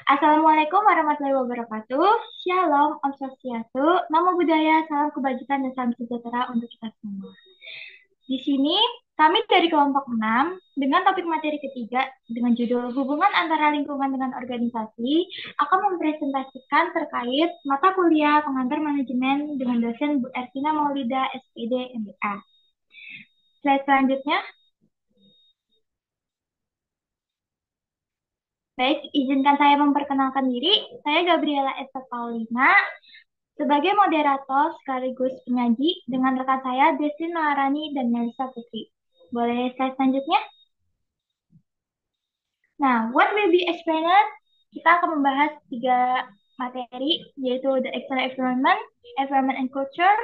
Assalamualaikum warahmatullahi wabarakatuh. Shalom, Om Swastiastu, Namo Buddhaya, salam kebajikan dan salam sejahtera untuk kita semua. Di sini kami dari kelompok 6 dengan topik materi ketiga dengan judul Hubungan Antara Lingkungan dengan Organisasi akan mempresentasikan terkait mata kuliah pengantar manajemen dengan dosen Bu Ervina Maulida, SPD, MBA. Slide selanjutnya. Baik, izinkan saya memperkenalkan diri. Saya Gabriela Esther Paulina sebagai moderator sekaligus penyaji dengan rekan saya Desi Maharani dan Melisa Putri. Boleh slide selanjutnya? Nah, what will be explained? Kita akan membahas tiga materi, yaitu the external environment, environment and culture,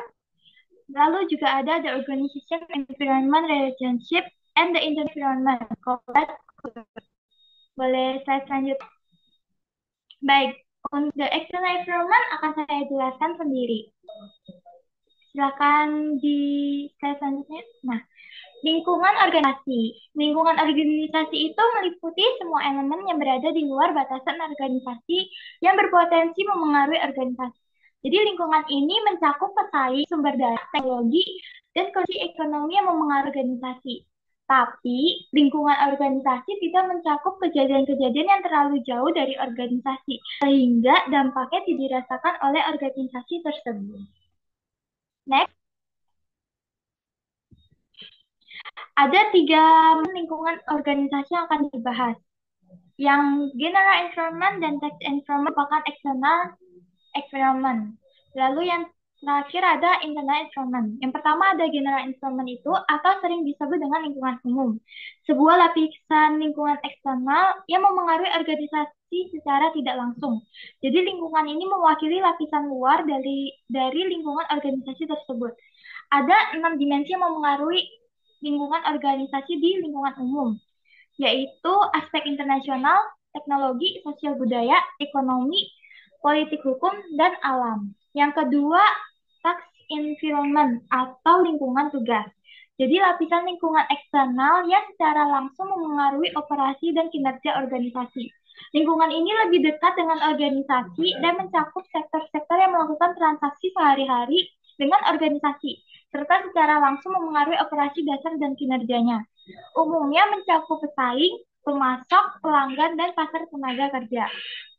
lalu juga ada the organization environment relationship, and the internal environment. Boleh slide selanjutnya? Baik, untuk the external environment akan saya jelaskan sendiri. Silakan di slide selanjutnya. Nah, lingkungan organisasi. Lingkungan organisasi itu meliputi semua elemen yang berada di luar batasan organisasi yang berpotensi memengaruhi organisasi. Jadi lingkungan ini mencakup pesaing, sumber daya, teknologi, dan kondisi ekonomi yang memengaruhi organisasi. Tapi lingkungan organisasi tidak mencakup kejadian-kejadian yang terlalu jauh dari organisasi, sehingga dampaknya tidak dirasakan oleh organisasi tersebut. Next. Ada tiga lingkungan organisasi yang akan dibahas. Yang general environment dan text environment merupakan external environment. Lalu yang terakhir ada internal environment. Yang pertama ada general environment itu atau sering disebut dengan lingkungan umum. Sebuah lapisan lingkungan eksternal yang memengaruhi organisasi secara tidak langsung. Jadi lingkungan ini mewakili lapisan luar dari lingkungan organisasi tersebut. Ada 6 dimensi yang memengaruhi lingkungan organisasi di lingkungan umum, yaitu aspek internasional, teknologi, sosial budaya, ekonomi, politik hukum, dan alam. Yang kedua, task environment atau lingkungan tugas. Jadi lapisan lingkungan eksternal yang secara langsung memengaruhi operasi dan kinerja organisasi. Lingkungan ini lebih dekat dengan organisasi dan mencakup sektor-sektor yang melakukan transaksi sehari-hari dengan organisasi, serta secara langsung memengaruhi operasi dasar dan kinerjanya. Umumnya mencakup pesaing, pemasok, pelanggan, dan pasar tenaga kerja.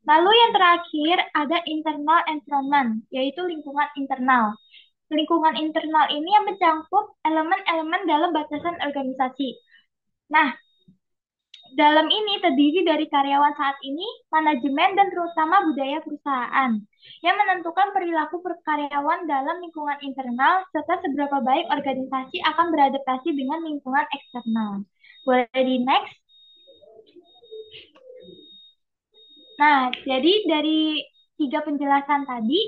Lalu yang terakhir ada internal environment, yaitu lingkungan internal. Lingkungan internal ini yang mencakup elemen-elemen dalam batasan organisasi. Nah, dalam ini terdiri dari karyawan saat ini, manajemen, dan terutama budaya perusahaan yang menentukan perilaku karyawan dalam lingkungan internal serta seberapa baik organisasi akan beradaptasi dengan lingkungan eksternal. Boleh di next? Nah, jadi dari tiga penjelasan tadi,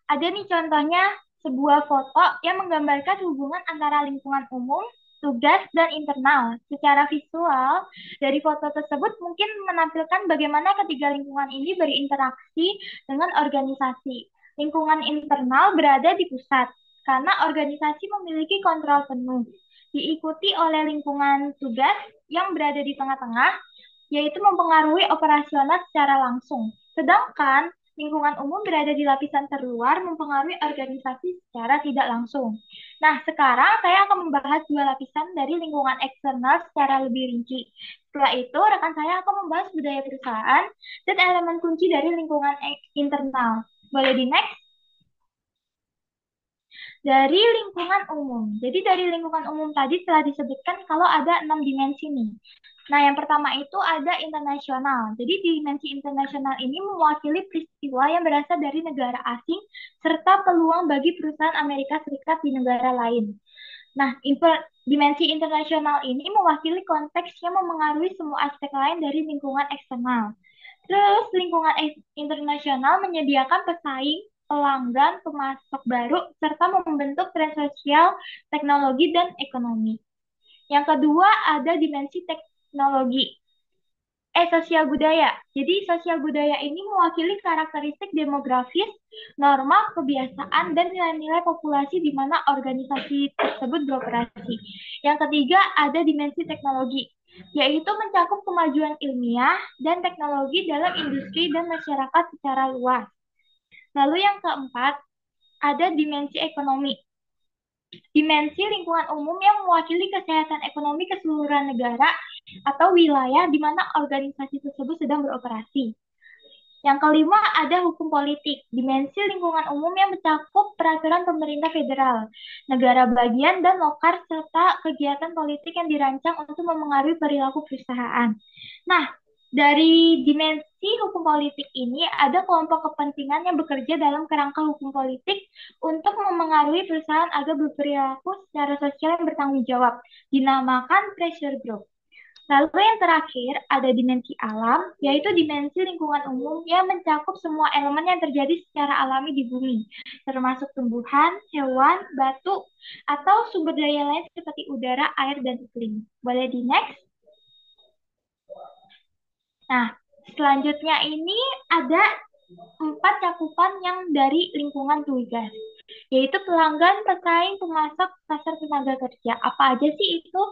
ada nih contohnya sebuah foto yang menggambarkan hubungan antara lingkungan umum, tugas, dan internal. Secara visual, dari foto tersebut mungkin menampilkan bagaimana ketiga lingkungan ini berinteraksi dengan organisasi. Lingkungan internal berada di pusat, karena organisasi memiliki kontrol penuh. Diikuti oleh lingkungan tugas yang berada di tengah-tengah, yaitu mempengaruhi operasional secara langsung. Sedangkan lingkungan umum berada di lapisan terluar mempengaruhi organisasi secara tidak langsung. Nah, sekarang saya akan membahas dua lapisan dari lingkungan eksternal secara lebih rinci. Setelah itu, rekan saya akan membahas budaya perusahaan dan elemen kunci dari lingkungan internal. Boleh di next? Dari lingkungan umum. Jadi dari lingkungan umum tadi telah disebutkan kalau ada 6 dimensi nih. Nah, yang pertama itu ada internasional. Jadi dimensi internasional ini mewakili peristiwa yang berasal dari negara asing serta peluang bagi perusahaan Amerika Serikat di negara lain. Nah, dimensi internasional ini mewakili konteks yang memengaruhi semua aspek lain dari lingkungan eksternal. Terus, lingkungan internasional menyediakan pesaing, pelanggan, pemasok baru, serta membentuk tren sosial, teknologi, dan ekonomi. Yang kedua, ada dimensi teknologi. Sosial budaya. Jadi, sosial budaya ini mewakili karakteristik demografis, norma, kebiasaan, dan nilai-nilai populasi di mana organisasi tersebut beroperasi. Yang ketiga, ada dimensi teknologi. yaitu mencakup kemajuan ilmiah dan teknologi dalam industri dan masyarakat secara luas. Lalu yang keempat, ada dimensi ekonomi. Dimensi lingkungan umum yang mewakili kesehatan ekonomi keseluruhan negara atau wilayah di mana organisasi tersebut sedang beroperasi. Yang kelima, ada hukum politik. Dimensi lingkungan umum yang mencakup peraturan pemerintah federal, negara bagian, dan lokal, serta kegiatan politik yang dirancang untuk memengaruhi perilaku perusahaan. Nah, dari dimensi hukum politik ini, ada kelompok kepentingan yang bekerja dalam kerangka hukum politik untuk memengaruhi perusahaan agar berperilaku secara sosial yang bertanggung jawab, dinamakan pressure group. Lalu yang terakhir ada dimensi alam, yaitu dimensi lingkungan umum yang mencakup semua elemen yang terjadi secara alami di bumi, termasuk tumbuhan, hewan, batu, atau sumber daya lain seperti udara, air, dan iklim. Boleh di next? Nah, selanjutnya ini ada 4 cakupan yang dari lingkungan tuh guys, yaitu pelanggan, pesaing, pemasok, pasar tenaga kerja. Apa aja sih itu?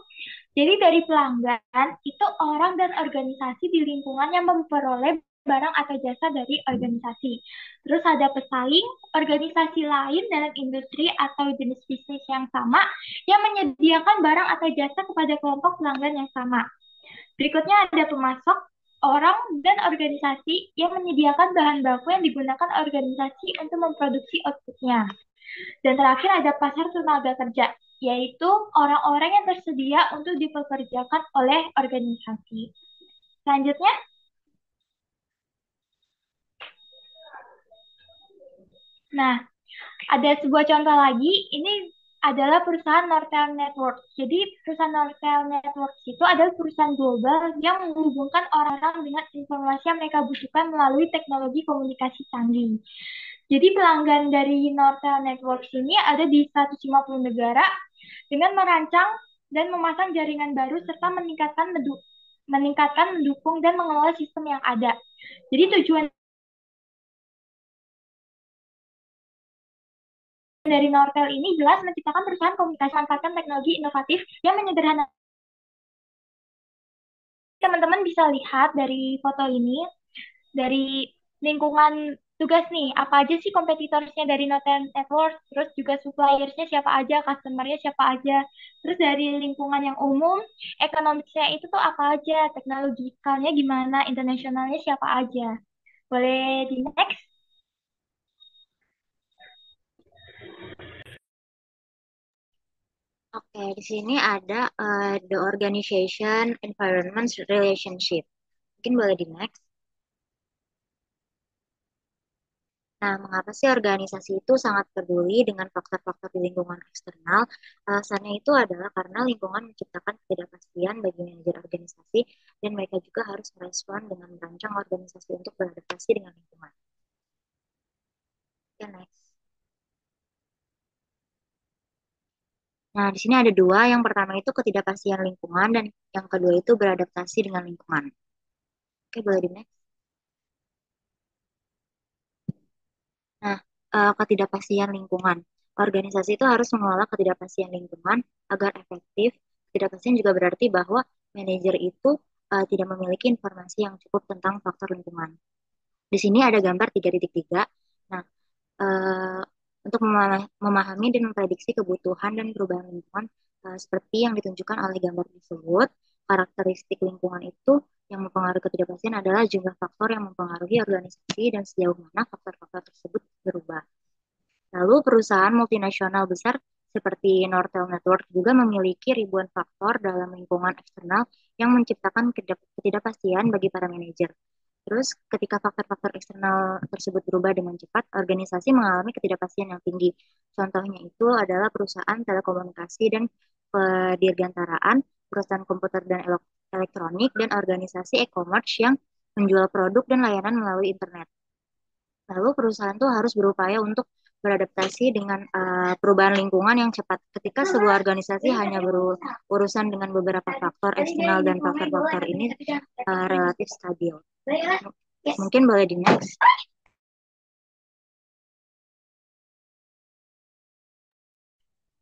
Jadi dari pelanggan itu orang dan organisasi di lingkungan yang memperoleh barang atau jasa dari organisasi. Terus ada pesaing, organisasi lain dalam industri atau jenis bisnis yang sama yang menyediakan barang atau jasa kepada kelompok pelanggan yang sama. Berikutnya ada pemasok, orang dan organisasi yang menyediakan bahan baku yang digunakan organisasi untuk memproduksi outputnya. Dan terakhir ada pasar tenaga kerja, yaitu orang-orang yang tersedia untuk dipekerjakan oleh organisasi. Selanjutnya, nah, ada sebuah contoh lagi, ini adalah perusahaan Nortel Network. Jadi, perusahaan Nortel Network itu adalah perusahaan global yang menghubungkan orang-orang dengan informasi yang mereka butuhkan melalui teknologi komunikasi canggih. Jadi, pelanggan dari Nortel Networks ini ada di 150 negara dengan merancang dan memasang jaringan baru serta meningkatkan, mendukung, dan mengelola sistem yang ada. Jadi, tujuan dari Nortel ini jelas menciptakan perusahaan komunikasi manfaatkan teknologi inovatif yang menyederhanakan. Teman-teman bisa lihat dari foto ini, dari lingkungan tugas nih, apa aja sih kompetitornya dari Nortel Network, terus juga suppliersnya siapa aja, customernya siapa aja, terus dari lingkungan yang umum, ekonomisnya itu tuh apa aja, teknologikalnya gimana, internasionalnya siapa aja. Boleh di next? Oke, di sini ada the organization environment relationship. Mungkin boleh di next. Nah, mengapa sih organisasi itu sangat peduli dengan faktor-faktor di lingkungan eksternal? Alasannya itu adalah karena lingkungan menciptakan ketidakpastian bagi manajer organisasi dan mereka juga harus merespon dengan merancang organisasi untuk beradaptasi dengan lingkungan. Oke, next. Nah, di sini ada dua. Yang pertama itu ketidakpastian lingkungan dan yang kedua itu beradaptasi dengan lingkungan. Oke, boleh di next. Nah, ketidakpastian lingkungan. Organisasi itu harus mengelola ketidakpastian lingkungan agar efektif. Ketidakpastian juga berarti bahwa manajer itu tidak memiliki informasi yang cukup tentang faktor lingkungan. Di sini ada gambar 3.3. Nah, eh, untuk memahami dan memprediksi kebutuhan dan perubahan lingkungan seperti yang ditunjukkan oleh gambar tersebut, karakteristik lingkungan itu yang mempengaruhi ketidakpastian adalah jumlah faktor yang mempengaruhi organisasi dan sejauh mana faktor-faktor tersebut berubah. Lalu perusahaan multinasional besar seperti Nortel Network juga memiliki ribuan faktor dalam lingkungan eksternal yang menciptakan ketidakpastian bagi para manajer. Terus ketika faktor-faktor eksternal tersebut berubah dengan cepat, organisasi mengalami ketidakpastian yang tinggi. Contohnya itu adalah perusahaan telekomunikasi dan dirgantaraan, perusahaan komputer dan elektronik, dan organisasi e-commerce yang menjual produk dan layanan melalui internet. Lalu perusahaan tuh harus berupaya untuk beradaptasi dengan perubahan lingkungan yang cepat. Ketika sebuah organisasi hanya berurusan dengan beberapa faktor eksternal dan faktor-faktor ini relatif stabil. Mungkin boleh di next.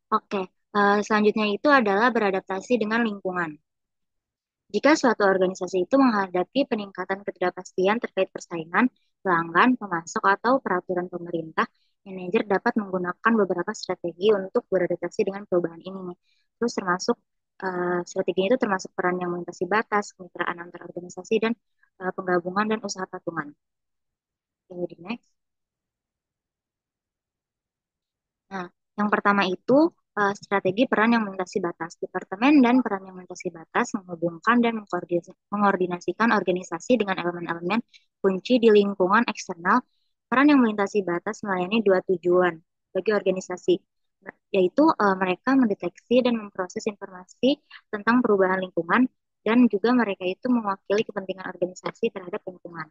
Oke, selanjutnya itu adalah beradaptasi dengan lingkungan. Jika suatu organisasi itu menghadapi peningkatan ketidakpastian terkait persaingan, pelanggan, pemasok, atau peraturan pemerintah, manajer dapat menggunakan beberapa strategi untuk beradaptasi dengan perubahan ini. Terus termasuk strategi itu termasuk peran yang melintasi batas, kemitraan antar organisasi, dan penggabungan dan usaha patungan. Jadi next. Nah, yang pertama itu strategi peran yang melintasi batas. Departemen dan peran yang melintasi batas menghubungkan dan mengkoordinasikan organisasi dengan elemen-elemen kunci di lingkungan eksternal. Peran yang melintasi batas melayani dua tujuan bagi organisasi, yaitu mereka mendeteksi dan memproses informasi tentang perubahan lingkungan dan juga mereka itu mewakili kepentingan organisasi terhadap lingkungan.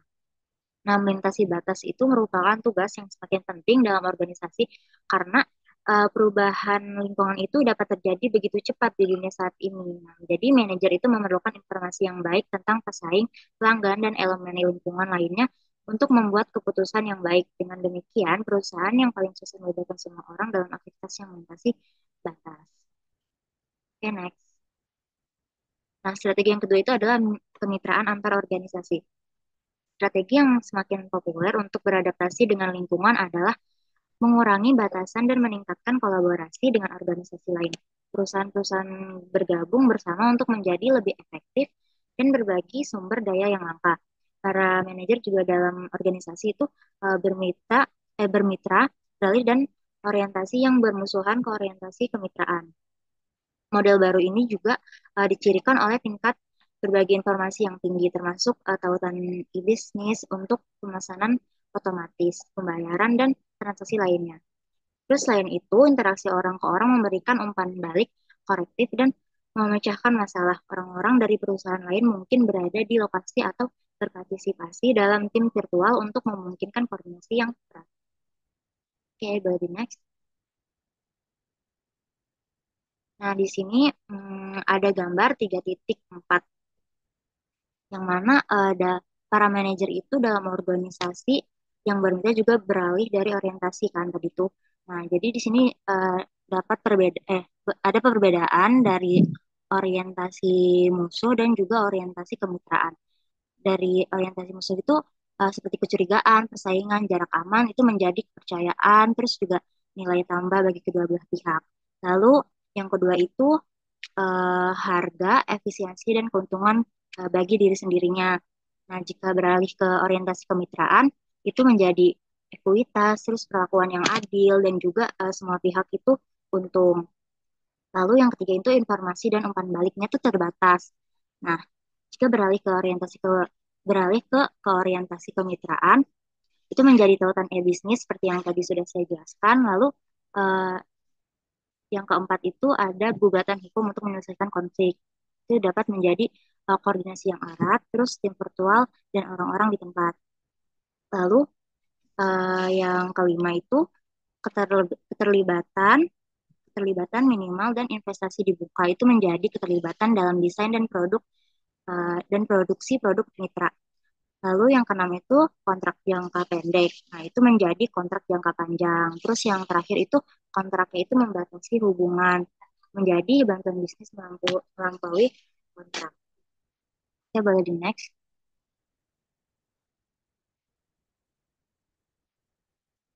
Nah, melintasi batas itu merupakan tugas yang semakin penting dalam organisasi karena perubahan lingkungan itu dapat terjadi begitu cepat di dunia saat ini. Nah, jadi manajer itu memerlukan informasi yang baik tentang pesaing, pelanggan, dan elemen lingkungan lainnya untuk membuat keputusan yang baik. Dengan demikian, perusahaan yang paling sukses melibatkan semua orang dalam aktivitas yang melintasi batas. Oke, next. Nah, strategi yang kedua itu adalah kemitraan antar organisasi. Strategi yang semakin populer untuk beradaptasi dengan lingkungan adalah mengurangi batasan dan meningkatkan kolaborasi dengan organisasi lain. Perusahaan-perusahaan bergabung bersama untuk menjadi lebih efektif dan berbagi sumber daya yang langka. Para manajer juga dalam organisasi itu bermitra, beralih dan orientasi yang bermusuhan ke orientasi kemitraan. Model baru ini juga dicirikan oleh tingkat berbagi informasi yang tinggi, termasuk tautan e-bisnis untuk pemesanan otomatis, pembayaran, dan transaksi lainnya. Terus selain itu, interaksi orang ke orang memberikan umpan balik, korektif, dan memecahkan masalah. Orang-orang dari perusahaan lain mungkin berada di lokasi atau berpartisipasi dalam tim virtual untuk memungkinkan koordinasi yang erat. Oke, berarti next. Nah, di sini ada gambar 3.4 yang mana ada para manajer itu dalam organisasi yang berbeda juga beralih dari orientasi kan tadi itu. Nah, jadi di sini dapat ada perbedaan dari orientasi musuh dan juga orientasi kemitraan. Dari orientasi musuh itu seperti kecurigaan, persaingan, jarak aman itu menjadi kepercayaan, terus juga nilai tambah bagi kedua belah pihak. Lalu yang kedua itu harga, efisiensi, dan keuntungan bagi diri sendirinya. Nah, jika beralih ke orientasi kemitraan, itu menjadi ekuitas, terus perlakuan yang adil, dan juga semua pihak itu untung. Lalu yang ketiga itu informasi dan umpan baliknya itu terbatas. Nah, jika beralih ke orientasi kemitraan, itu menjadi tautan e-bisnis seperti yang tadi sudah saya jelaskan. Lalu eh, yang keempat itu ada gugatan hukum untuk menyelesaikan konflik. Itu dapat menjadi koordinasi yang erat, terus tim virtual dan orang-orang di tempat. Lalu yang kelima itu keterlibatan, keterlibatan minimal dan investasi dibuka itu menjadi keterlibatan dalam desain dan produksi produk mitra. Lalu yang keenam itu kontrak jangka pendek. Nah, itu menjadi kontrak jangka panjang. Terus yang terakhir itu kontraknya itu membatasi hubungan menjadi bantuan bisnis melampaui kontrak. Saya boleh di next.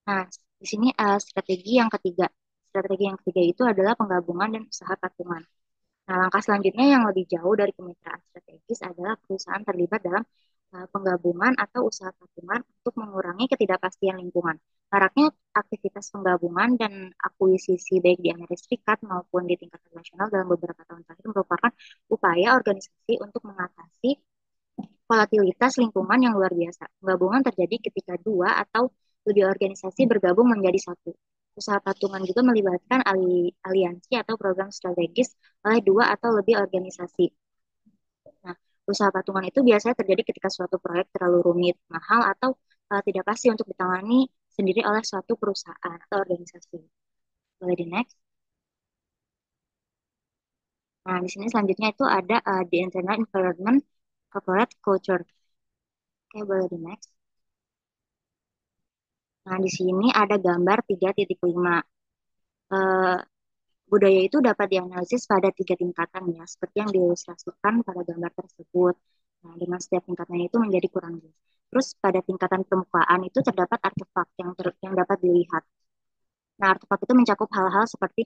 Nah, di sini strategi yang ketiga. Strategi yang ketiga itu adalah penggabungan dan usaha patungan. Nah, langkah selanjutnya yang lebih jauh dari kemitraan strategis adalah perusahaan terlibat dalam penggabungan atau usaha patungan untuk mengurangi ketidakpastian lingkungan. Maraknya aktivitas penggabungan dan akuisisi baik di Amerika Serikat maupun di tingkat nasional dalam beberapa tahun terakhir merupakan upaya organisasi untuk mengatasi volatilitas lingkungan yang luar biasa. Penggabungan terjadi ketika dua atau lebih organisasi bergabung menjadi satu. Usaha patungan juga melibatkan aliansi atau program strategis oleh dua atau lebih organisasi. Nah, usaha patungan itu biasanya terjadi ketika suatu proyek terlalu rumit, mahal, atau tidak pasti untuk ditangani sendiri oleh suatu perusahaan atau organisasi. Boleh di next. Nah, di sini selanjutnya itu ada the internal environment corporate culture. Oke, boleh di next. Nah, di sini ada gambar 3.5. Budaya itu dapat dianalisis pada tiga tingkatan ya, seperti yang diilustrasikan pada gambar tersebut. Nah, dengan setiap tingkatannya itu menjadi kurang jelas. Terus pada tingkatan permukaan itu terdapat artefak yang dapat dilihat. Nah, artefak itu mencakup hal-hal seperti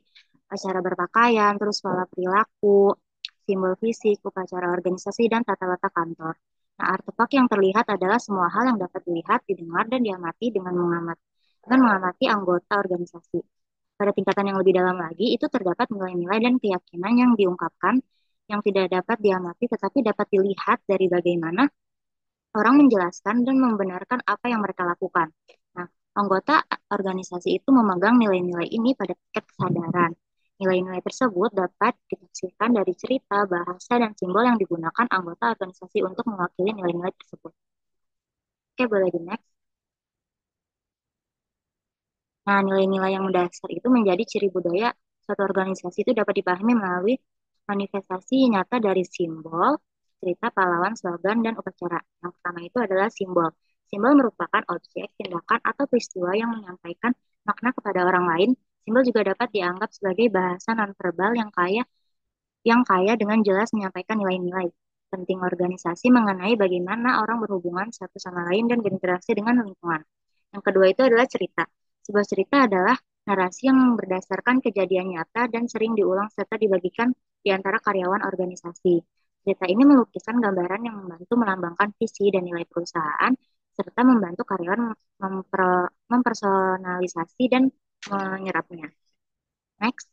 cara berpakaian, terus pola perilaku, simbol fisik, upacara organisasi, dan tata letak kantor. Nah, artefak yang terlihat adalah semua hal yang dapat dilihat, didengar, dan diamati dengan mengamati anggota organisasi. Pada tingkatan yang lebih dalam lagi, itu terdapat nilai-nilai dan keyakinan yang diungkapkan yang tidak dapat diamati tetapi dapat dilihat dari bagaimana orang menjelaskan dan membenarkan apa yang mereka lakukan. Nah, anggota organisasi itu memegang nilai-nilai ini pada tingkat kesadaran. Nilai-nilai tersebut dapat ditafsirkan dari cerita, bahasa, dan simbol yang digunakan anggota organisasi untuk mewakili nilai-nilai tersebut. Oke, boleh di next. Nah, nilai-nilai yang mendasar itu menjadi ciri budaya suatu organisasi itu dapat dipahami melalui manifestasi nyata dari simbol, cerita, pahlawan, slogan, dan upacara. Yang pertama itu adalah simbol. Simbol merupakan objek, tindakan, atau peristiwa yang menyampaikan makna kepada orang lain. Simbol juga dapat dianggap sebagai bahasa nonverbal yang kaya dengan jelas menyampaikan nilai-nilai penting organisasi mengenai bagaimana orang berhubungan satu sama lain dan berinteraksi dengan lingkungan. Yang kedua itu adalah cerita. Sebuah cerita adalah narasi yang berdasarkan kejadian nyata dan sering diulang serta dibagikan di antara karyawan organisasi. Cerita ini melukiskan gambaran yang membantu melambangkan visi dan nilai perusahaan serta membantu karyawan mempersonalisasi dan menyerapnya. Next.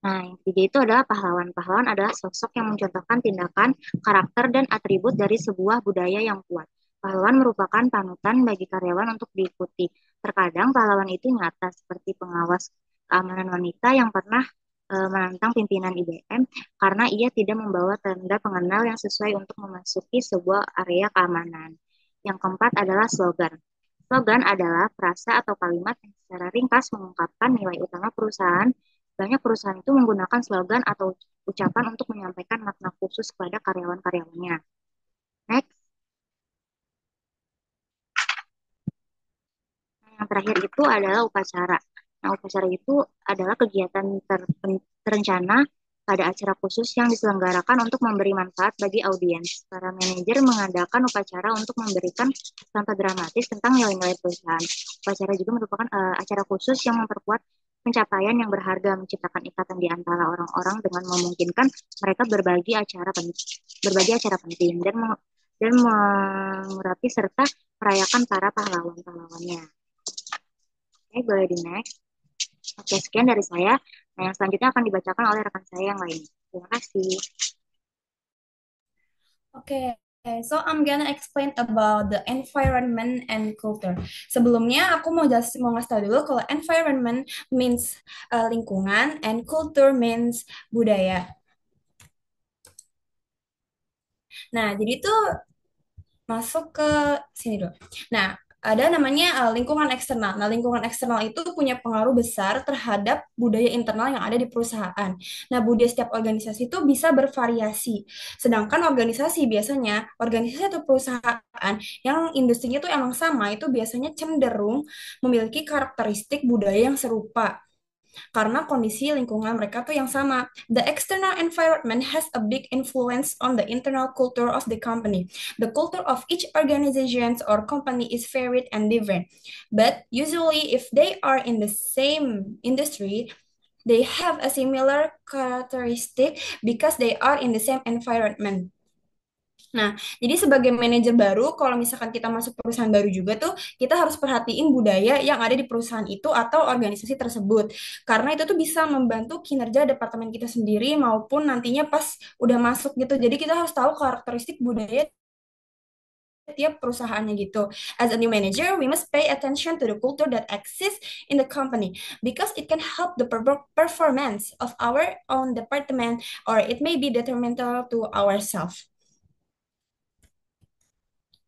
Nah, yang ketiga itu adalah pahlawan. Pahlawan adalah sosok yang mencontohkan tindakan, karakter, dan atribut dari sebuah budaya yang kuat. Pahlawan merupakan panutan bagi karyawan untuk diikuti. Terkadang pahlawan itu nyata seperti pengawas keamanan wanita yang pernah menantang pimpinan IBM karena ia tidak membawa tanda pengenal yang sesuai untuk memasuki sebuah area keamanan. Yang keempat adalah slogan. Slogan adalah frasa atau kalimat yang secara ringkas mengungkapkan nilai utama perusahaan. Banyak perusahaan itu menggunakan slogan atau ucapan untuk menyampaikan makna khusus kepada karyawan-karyawannya. Next, yang terakhir itu adalah upacara. Nah, upacara itu adalah kegiatan terencana pada acara khusus yang diselenggarakan untuk memberi manfaat bagi audiens. Para manajer mengadakan upacara untuk memberikan contoh dramatis tentang nilai-nilai perusahaan. Upacara juga merupakan acara khusus yang memperkuat pencapaian yang berharga, menciptakan ikatan di antara orang-orang dengan memungkinkan mereka berbagi acara penting dan mengurapi serta merayakan para pahlawan-pahlawannya. Oke, boleh di next. Oke, sekian dari saya. Nah, yang selanjutnya akan dibacakan oleh rekan saya yang lain. Terima kasih. Okay, so I'm gonna explain about the environment and culture. Sebelumnya aku mau ngasih tahu dulu kalau environment means lingkungan and culture means budaya. Nah, jadi itu masuk ke sini dulu. Nah, ada namanya lingkungan eksternal. Nah, lingkungan eksternal itu punya pengaruh besar terhadap budaya internal yang ada di perusahaan. Nah, budaya setiap organisasi itu bisa bervariasi. Sedangkan organisasi atau perusahaan yang industrinya itu emang sama, itu biasanya cenderung memiliki karakteristik budaya yang serupa karena kondisi lingkungan mereka tuh yang sama. The external environment has a big influence on the internal culture of the company. The culture of each organization or company is varied and different. But usually, if they are in the same industry, they have a similar characteristic because they are in the same environment. Nah, jadi sebagai manajer baru, kalau misalkan kita masuk perusahaan baru juga tuh, kita harus perhatiin budaya yang ada di perusahaan itu atau organisasi tersebut. Karena itu tuh bisa membantu kinerja departemen kita sendiri maupun nantinya pas udah masuk gitu. Jadi kita harus tahu karakteristik budaya tiap perusahaannya gitu. As a new manager, we must pay attention to the culture that exists in the company because it can help the performance of our own department or it may be detrimental to ourselves.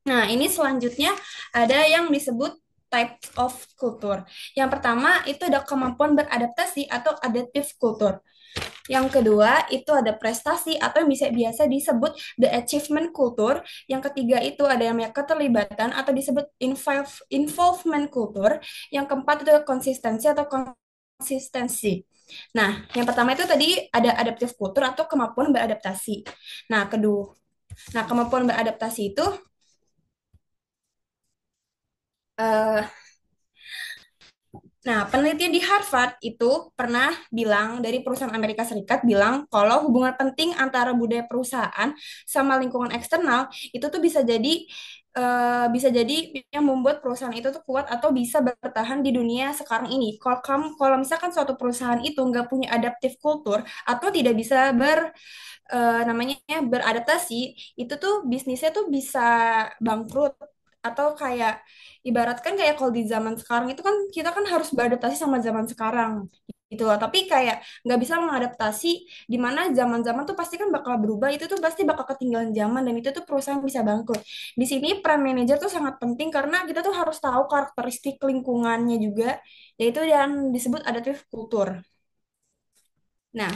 Nah, ini selanjutnya ada yang disebut type of culture. Yang pertama itu ada kemampuan beradaptasi atau adaptive culture. Yang kedua itu ada prestasi atau yang bisa biasa disebut the achievement culture. Yang ketiga itu ada yang namanya keterlibatan atau disebut involvement culture. Yang keempat itu konsistensi atau konsistensi. Nah, yang pertama itu tadi ada adaptive culture atau kemampuan beradaptasi. Nah, kemampuan beradaptasi itu eh, Nah, penelitian di Harvard itu pernah bilang dari perusahaan Amerika Serikat bilang kalau hubungan penting antara budaya perusahaan sama lingkungan eksternal itu tuh bisa jadi yang membuat perusahaan itu tuh kuat atau bisa bertahan di dunia sekarang ini. Kalau misalkan suatu perusahaan itu nggak punya adaptive culture atau tidak bisa namanya beradaptasi, itu tuh bisnisnya tuh bisa bangkrut atau kayak ibaratkan kayak kalau di zaman sekarang itu kan kita kan harus beradaptasi sama zaman sekarang gitu loh. Tapi kayak nggak bisa mengadaptasi di mana zaman-zaman tuh pasti kan bakal berubah, itu tuh pasti bakal ketinggalan zaman dan itu tuh perusahaan bisa bangkrut. Di sini peran manajer tuh sangat penting karena kita tuh harus tahu karakteristik lingkungannya juga, yaitu yang disebut adaptive culture. Nah,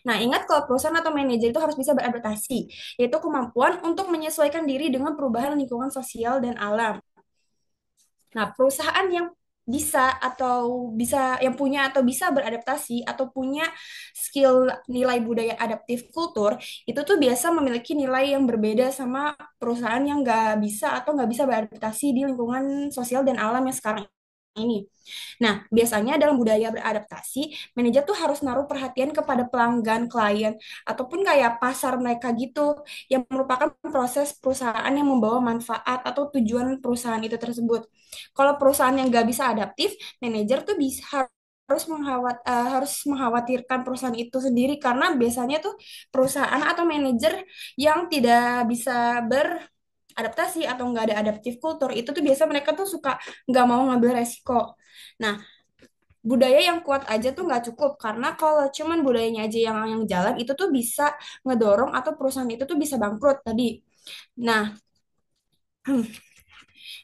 Nah, ingat kalau perusahaan atau manajer itu harus bisa beradaptasi, yaitu kemampuan untuk menyesuaikan diri dengan perubahan lingkungan sosial dan alam. Nah, perusahaan yang yang punya atau bisa beradaptasi atau punya skill nilai budaya adaptif kultur itu tuh biasa memiliki nilai yang berbeda sama perusahaan yang nggak bisa atau nggak bisa beradaptasi di lingkungan sosial dan alam yang sekarang ini. Nah, biasanya dalam budaya beradaptasi, manajer tuh harus naruh perhatian kepada pelanggan, klien, ataupun kayak pasar mereka gitu, yang merupakan proses perusahaan yang membawa manfaat atau tujuan perusahaan itu tersebut. Kalau perusahaan yang nggak bisa adaptif, manajer tuh harus mengkhawatirkan perusahaan itu sendiri karena biasanya tuh perusahaan atau manajer yang tidak bisa beradaptasi atau nggak ada adaptif kultur itu tuh biasa mereka tuh suka nggak mau ngambil resiko. Nah, budaya yang kuat aja tuh nggak cukup karena kalau cuman budayanya aja yang jalan itu tuh bisa ngedorong atau perusahaan itu tuh bisa bangkrut tadi. Nah,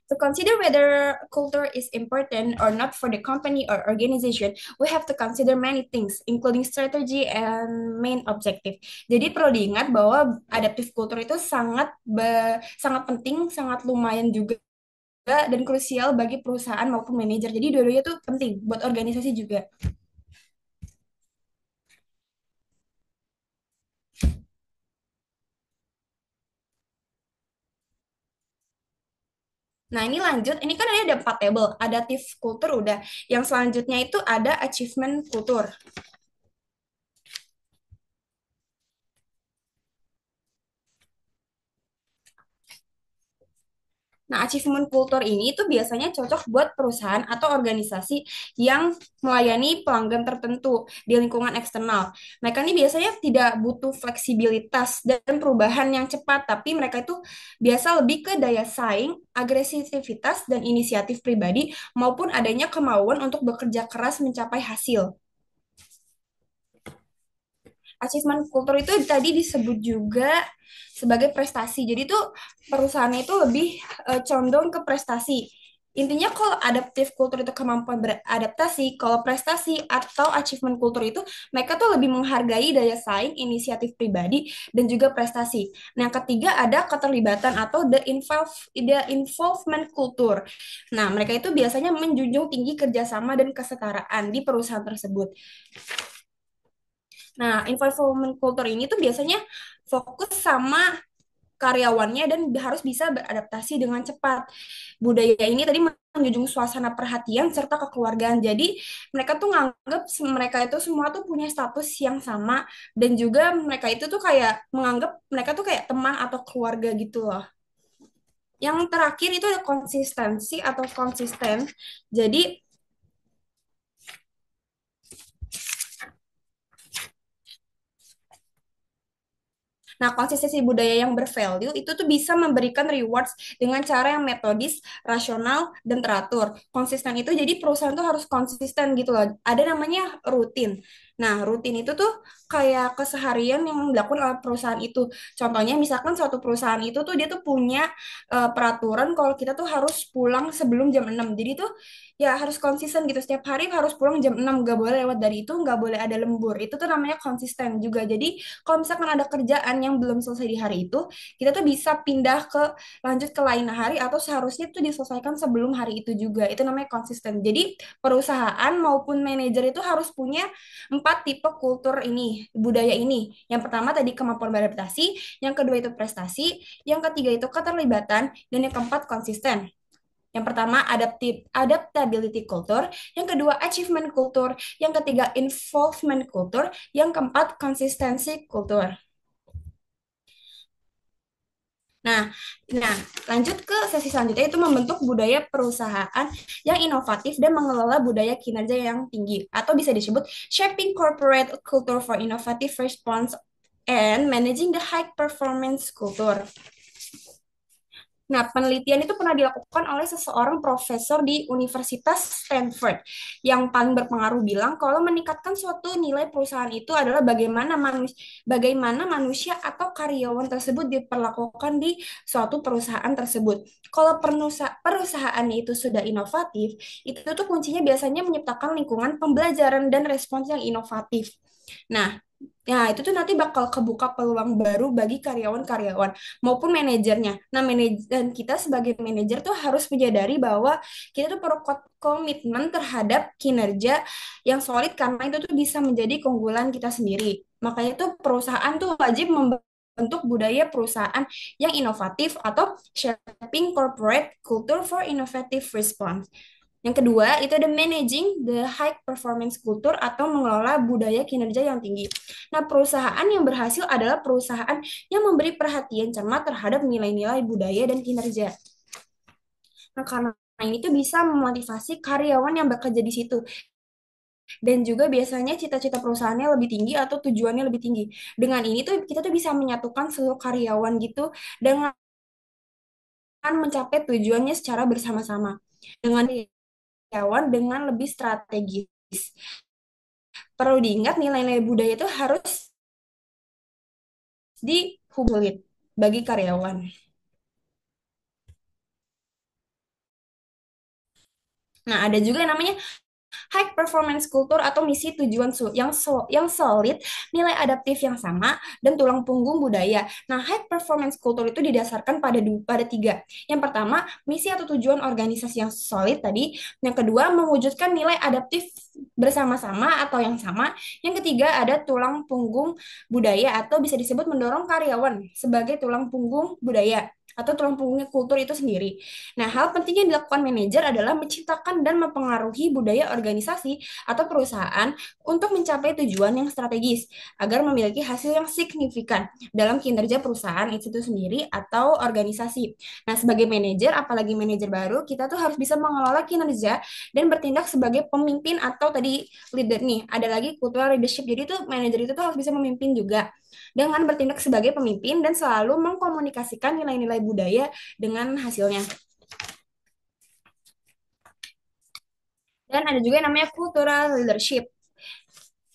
to consider whether culture is important or not for the company or organization, we have to consider many things, including strategy and main objective. Jadi perlu diingat bahwa adaptive culture itu sangat penting, sangat lumayan juga dan krusial bagi perusahaan maupun manajer. Jadi dua-duanya tuh penting buat organisasi juga. Nah, ini lanjut. Ini kan ada 4 table. Adaptive culture udah. Yang selanjutnya itu ada achievement culture. Nah, achievement culture ini itu biasanya cocok buat perusahaan atau organisasi yang melayani pelanggan tertentu di lingkungan eksternal. Mereka ini biasanya tidak butuh fleksibilitas dan perubahan yang cepat, tapi mereka itu biasa lebih ke daya saing, agresivitas, dan inisiatif pribadi maupun adanya kemauan untuk bekerja keras mencapai hasil. Achievement culture itu tadi disebut juga sebagai prestasi. Jadi tuh perusahaannya itu lebih condong ke prestasi. Intinya kalau adaptive culture itu kemampuan beradaptasi, kalau prestasi atau achievement culture itu mereka tuh lebih menghargai daya saing, inisiatif pribadi, dan juga prestasi. Nah, yang ketiga ada keterlibatan atau the involvement culture. Nah, mereka itu biasanya menjunjung tinggi kerjasama dan kesetaraan di perusahaan tersebut. Nah, involvement culture ini tuh biasanya fokus sama karyawannya dan harus bisa beradaptasi dengan cepat. Budaya ini tadi menjunjung suasana perhatian serta kekeluargaan. Jadi mereka tuh nganggap mereka itu semua tuh punya status yang sama dan juga mereka itu tuh kayak menganggap mereka tuh kayak teman atau keluarga gitu loh. Yang terakhir itu ada konsistensi atau konsisten. Jadi Nah, konsistensi budaya yang bervalue itu tuh bisa memberikan rewards dengan cara yang metodis, rasional, dan teratur. Konsisten itu jadi perusahaan tuh harus konsisten gitu loh. Ada namanya rutin. Nah, rutin itu tuh kayak keseharian yang dilakukan oleh perusahaan itu. Contohnya misalkan suatu perusahaan itu tuh dia tuh punya peraturan kalau kita tuh harus pulang sebelum jam 6. Jadi tuh ya harus konsisten gitu. Setiap hari harus pulang jam 6, nggak boleh lewat dari itu, nggak boleh ada lembur. Itu tuh namanya konsisten juga. Jadi kalau misalkan ada kerjaan yang belum selesai di hari itu, kita tuh bisa pindah ke lanjut ke lain hari atau seharusnya tuh diselesaikan sebelum hari itu juga. Itu namanya konsisten. Jadi perusahaan maupun manajer itu harus punya 4 tipe kultur ini, budaya ini. Yang pertama tadi kemampuan beradaptasi, yang kedua itu prestasi, yang ketiga itu keterlibatan, dan yang keempat konsisten. Yang pertama adaptability culture, yang kedua achievement culture, yang ketiga involvement culture, yang keempat konsistensi culture. Nah, nah, lanjut ke sesi selanjutnya itu membentuk budaya perusahaan yang inovatif dan mengelola budaya kinerja yang tinggi atau bisa disebut shaping corporate culture for innovative response and managing the high performance culture. Nah, penelitian itu pernah dilakukan oleh seseorang profesor di Universitas Stanford yang paling berpengaruh bilang kalau meningkatkan suatu nilai perusahaan itu adalah bagaimana manusia atau karyawan tersebut diperlakukan di suatu perusahaan tersebut. Kalau perusahaannya itu sudah inovatif, itu tuh kuncinya biasanya menciptakan lingkungan pembelajaran dan respons yang inovatif. Nah, ya, itu tuh nanti bakal kebuka peluang baru bagi karyawan-karyawan maupun manajernya. Nah, dan kita sebagai manajer tuh harus menyadari bahwa kita tuh perlu komitmen terhadap kinerja yang solid karena itu tuh bisa menjadi keunggulan kita sendiri. Makanya tuh perusahaan tuh wajib membentuk budaya perusahaan yang inovatif atau shaping corporate culture for innovative response. Yang kedua, itu ada managing the high performance culture atau mengelola budaya kinerja yang tinggi. Nah, perusahaan yang berhasil adalah perusahaan yang memberi perhatian cermat terhadap nilai-nilai budaya dan kinerja. Nah, karena ini tuh bisa memotivasi karyawan yang bekerja di situ. Dan juga biasanya cita-cita perusahaannya lebih tinggi atau tujuannya lebih tinggi. Dengan ini tuh kita tuh bisa menyatukan seluruh karyawan gitu dengan mencapai tujuannya secara bersama-sama. Dengan karyawan dengan lebih strategis. Perlu diingat nilai-nilai budaya itu harus dihubungin bagi karyawan. Nah, ada juga yang namanya high performance culture atau misi tujuan yang solid, nilai adaptif yang sama, dan tulang punggung budaya. Nah, high performance culture itu didasarkan pada tiga. Yang pertama, misi atau tujuan organisasi yang solid tadi. Yang kedua, mewujudkan nilai adaptif bersama-sama atau yang sama. Yang ketiga, ada tulang punggung budaya atau bisa disebut mendorong karyawan sebagai tulang punggung budaya atau tulang punggungnya kultur itu sendiri. Nah, hal penting yang dilakukan manajer adalah menciptakan dan mempengaruhi budaya organisasi atau perusahaan untuk mencapai tujuan yang strategis agar memiliki hasil yang signifikan dalam kinerja perusahaan itu sendiri atau organisasi. Nah, sebagai manajer, apalagi manajer baru, kita tuh harus bisa mengelola kinerja dan bertindak sebagai pemimpin atau tadi leader nih. Ada lagi cultural leadership. Jadi tuh manajer itu tuh harus bisa memimpin juga dengan bertindak sebagai pemimpin dan selalu mengkomunikasikan nilai-nilai budaya dengan hasilnya. Dan ada juga yang namanya cultural leadership.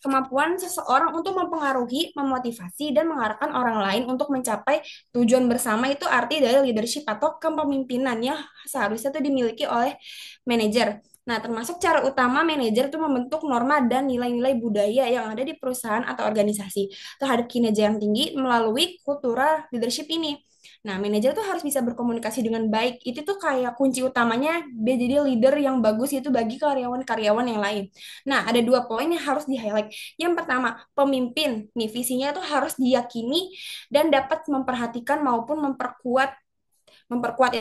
Kemampuan seseorang untuk mempengaruhi, memotivasi, dan mengarahkan orang lain untuk mencapai tujuan bersama itu arti dari leadership atau kepemimpinan yang seharusnya itu dimiliki oleh manajer. Nah, termasuk cara utama manajer itu membentuk norma dan nilai-nilai budaya yang ada di perusahaan atau organisasi terhadap kinerja yang tinggi melalui cultural leadership ini. Nah, manajer tuh harus bisa berkomunikasi dengan baik. Itu tuh kayak kunci utamanya dia jadi leader yang bagus itu bagi karyawan-karyawan yang lain. Nah, ada 2 poin yang harus di-highlight. Yang pertama, pemimpin. Nih, visinya tuh harus diyakini dan dapat memperhatikan maupun memperkuat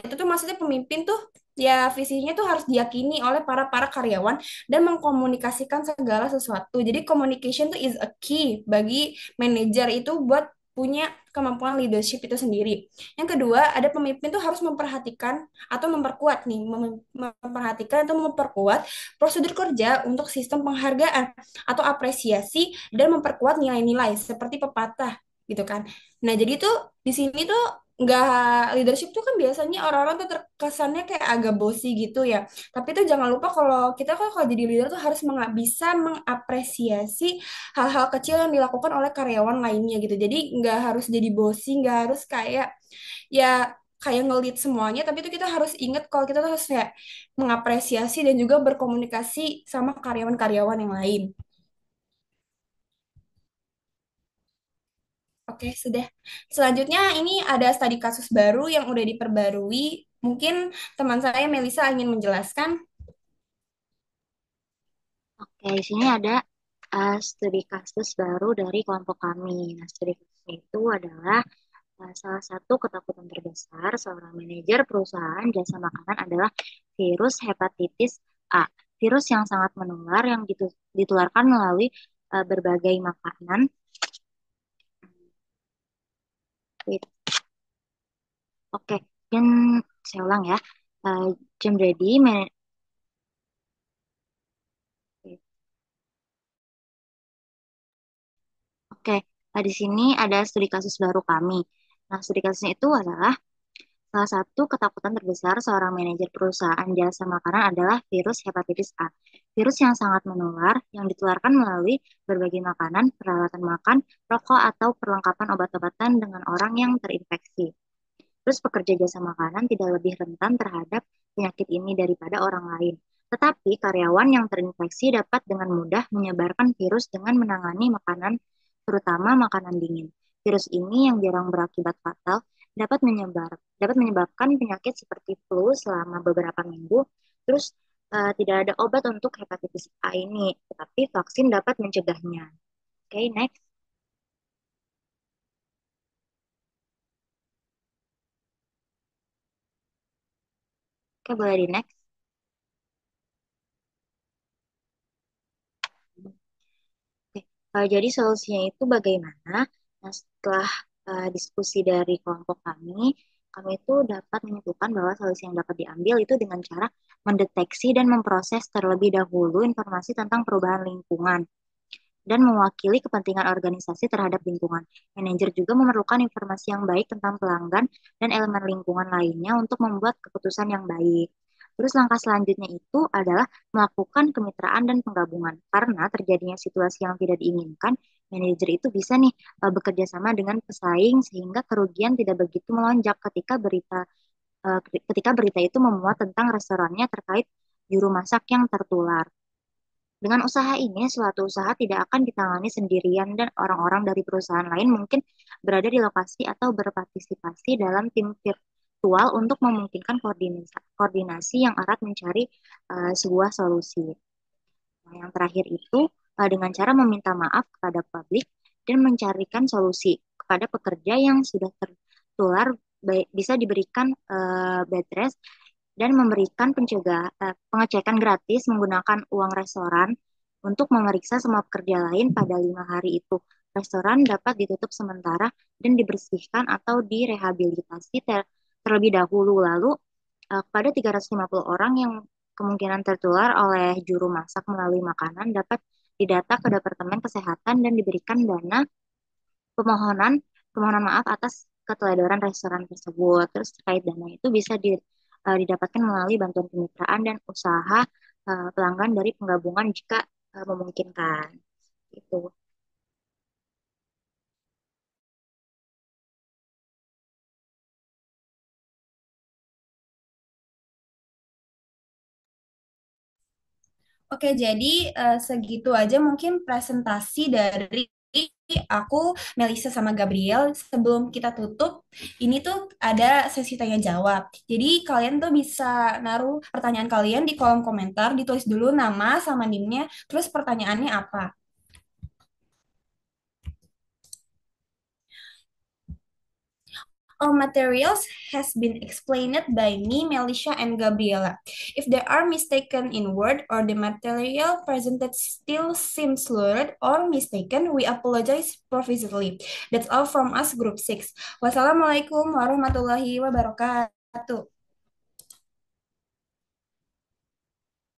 itu tuh maksudnya pemimpin tuh ya visinya tuh harus diyakini oleh para para karyawan dan mengkomunikasikan segala sesuatu. Jadi communication tuh is a key bagi manajer itu buat punya kemampuan leadership itu sendiri. Yang kedua, ada pemimpin tuh harus memperhatikan atau memperkuat nih, memperhatikan atau memperkuat prosedur kerja untuk sistem penghargaan atau apresiasi dan memperkuat nilai-nilai seperti pepatah gitu kan. Nah, jadi tuh di sini tuh nggak, leadership tuh kan biasanya orang-orang tuh terkesannya kayak agak bossy gitu ya. Tapi tuh jangan lupa kalau kita kan kalau jadi leader tuh harus bisa mengapresiasi hal-hal kecil yang dilakukan oleh karyawan lainnya gitu. Jadi nggak harus jadi bossy, nggak harus kayak ya kayak ngelit semuanya, tapi itu kita harus ingat kalau kita tuh harus kayak mengapresiasi dan juga berkomunikasi sama karyawan-karyawan yang lain. Oke, sudah. Selanjutnya ini ada studi kasus baru yang udah diperbarui. Mungkin teman saya Melisa ingin menjelaskan. Oke, di sini ada studi kasus baru dari kelompok kami. Nah, studi kasusnya itu adalah salah satu ketakutan terbesar seorang manajer perusahaan jasa makanan adalah virus hepatitis A. Virus yang sangat menular yang ditularkan melalui berbagai makanan. Oke, dan saya ulang ya. Jam ready, Oke, di sini ada studi kasus baru kami. Nah, studi kasusnya itu adalah salah satu ketakutan terbesar seorang manajer perusahaan jasa makanan adalah virus hepatitis A. Virus yang sangat menular yang ditularkan melalui berbagai makanan, peralatan makan, rokok, atau perlengkapan obat-obatan dengan orang yang terinfeksi. Terus pekerja jasa makanan tidak lebih rentan terhadap penyakit ini daripada orang lain. Tetapi karyawan yang terinfeksi dapat dengan mudah menyebarkan virus dengan menangani makanan, terutama makanan dingin. Virus ini yang jarang berakibat fatal dapat menyebabkan penyakit seperti flu selama beberapa minggu. Terus tidak ada obat untuk hepatitis A ini, tetapi vaksin dapat mencegahnya. Oke, next. Oke, boleh di next. Oke, jadi solusinya itu bagaimana? Nah, setelah diskusi dari kelompok kami itu dapat menyimpulkan bahwa solusi yang dapat diambil itu dengan cara mendeteksi dan memproses terlebih dahulu informasi tentang perubahan lingkungan dan mewakili kepentingan organisasi terhadap lingkungan. Manajer juga memerlukan informasi yang baik tentang pelanggan dan elemen lingkungan lainnya untuk membuat keputusan yang baik. Terus langkah selanjutnya itu adalah melakukan kemitraan dan penggabungan. Karena terjadinya situasi yang tidak diinginkan, manajer itu bisa nih bekerja sama dengan pesaing sehingga kerugian tidak begitu melonjak ketika berita itu memuat tentang restorannya terkait juru masak yang tertular. Dengan usaha ini, suatu usaha tidak akan ditangani sendirian dan orang-orang dari perusahaan lain mungkin berada di lokasi atau berpartisipasi dalam tim virtual untuk memungkinkan koordinasi yang erat mencari sebuah solusi. Nah, yang terakhir itu dengan cara meminta maaf kepada publik dan mencarikan solusi kepada pekerja yang sudah tertular, baik bisa diberikan bed rest dan memberikan pengecekan gratis menggunakan uang restoran untuk memeriksa semua pekerja lain pada 5 hari itu. Restoran dapat ditutup sementara dan dibersihkan atau direhabilitasi terlebih dahulu. Lalu kepada 350 orang yang kemungkinan tertular oleh juru masak melalui makanan dapat didata ke Departemen Kesehatan dan diberikan dana pemohonan permohonan maaf atas keteledoran restoran tersebut. Terus terkait dana itu bisa didapatkan melalui bantuan kemitraan dan usaha pelanggan dari penggabungan jika memungkinkan. Itu. Oke, jadi segitu aja mungkin presentasi dari aku, Melisa sama Gabriel. Sebelum kita tutup, ini tuh ada sesi tanya jawab. Jadi kalian tuh bisa naruh pertanyaan kalian di kolom komentar, ditulis dulu nama sama nimnya, terus pertanyaannya apa. All materials has been explained by me, Melisha, and Gabriela. If there are mistaken in word or the material presented still seems slurred or mistaken, we apologize profusely. That's all from us, Group 6. Wassalamualaikum warahmatullahi wabarakatuh.